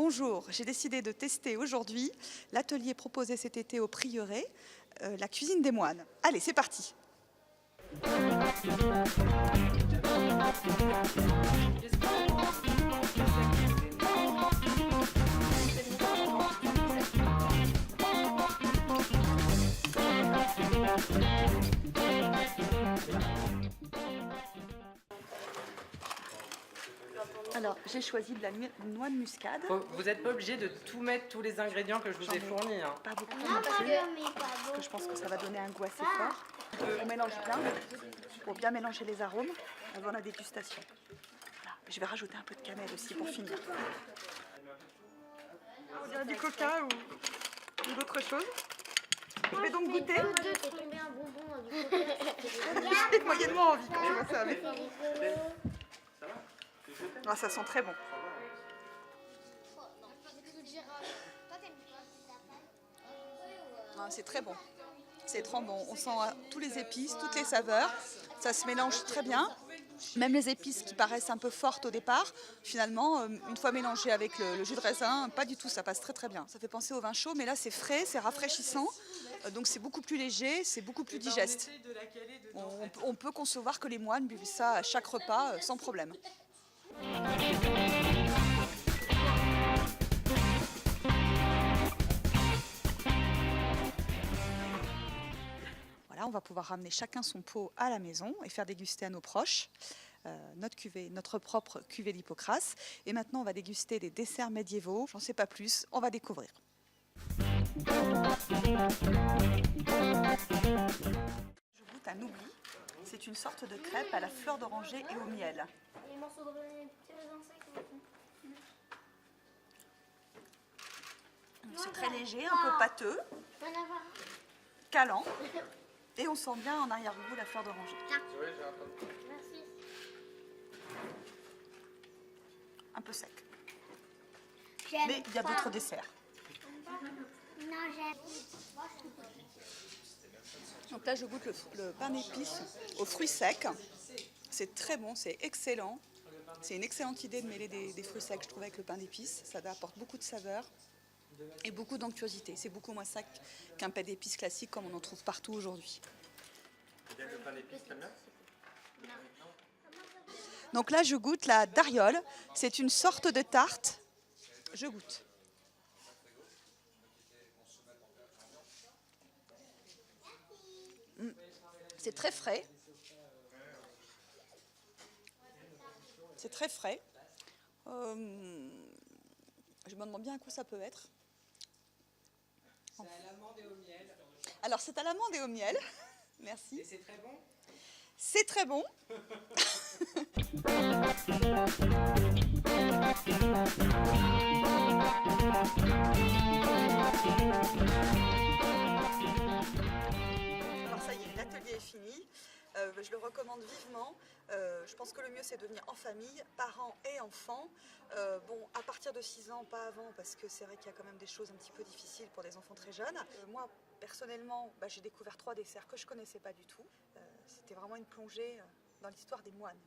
bonjour, j'ai décidé de tester aujourd'hui l'atelier proposé cet été au Prieuré, la cuisine des moines. Allez, c'est parti. Alors, j'ai choisi de la noix de muscade. Vous n'êtes pas obligé de tout mettre, tous les ingrédients que je vous ai fournis. Hein. Pas beaucoup non plus, parce que je pense que ça va donner un goût assez fort. On mélange bien pour bien mélanger les arômes avant la dégustation. Voilà. Je vais rajouter un peu de cannelle aussi pour finir. On dirait du coca ou d'autre chose. Je vais donc goûter. J'ai moyennement envie quand je vois ça. Mais... Ah, ça sent très bon. Ah, c'est très bon. C'est trop bon. On sent tous les épices, toutes les saveurs. Ça se mélange très bien. Même les épices qui paraissent un peu fortes au départ, finalement, une fois mélangées avec le jus de raisin, pas du tout, ça passe très très bien. Ça fait penser au vin chaud, mais là c'est frais, c'est rafraîchissant, donc c'est beaucoup plus léger, c'est beaucoup plus digeste. On peut concevoir que les moines buvent ça à chaque repas sans problème. Voilà, on va pouvoir ramener chacun son pot à la maison et faire déguster à nos proches notre propre cuvée d'Hippocrate. Et maintenant, on va déguster des desserts médiévaux. J'en sais pas plus, on va découvrir. Je goûte un oubli. C'est une sorte de crêpe à la fleur d'oranger et au miel. C'est très léger, un peu pâteux, calant. Et on sent bien en arrière-goût la fleur d'oranger. Merci. Un peu sec. Mais il y a d'autres desserts. Non, j'aime. Donc là, je goûte le pain d'épices aux fruits secs. C'est très bon, c'est excellent. C'est une excellente idée de mêler des fruits secs, je trouve, avec le pain d'épices. Ça apporte beaucoup de saveur et beaucoup d'onctuosité. C'est beaucoup moins sec qu'un pain d'épices classique comme on en trouve partout aujourd'hui. Le pain d'épices, t'aimes bien ? Donc là, je goûte la dariole. C'est une sorte de tarte. Je goûte. C'est très frais. C'est très frais. Je me demande bien à quoi ça peut être. C'est à l'amande et au miel. Alors, c'est à l'amande et au miel. Merci. Et c'est très bon ? C'est très bon. Alors ça y est, l'atelier est fini. Je le recommande vivement. Je pense que le mieux c'est de venir en famille, parents et enfants. Bon, à partir de 6 ans, pas avant, parce que c'est vrai qu'il y a quand même des choses un petit peu difficiles pour des enfants très jeunes. Moi, personnellement, j'ai découvert 3 desserts que je ne connaissais pas du tout. C'était vraiment une plongée dans l'histoire des moines.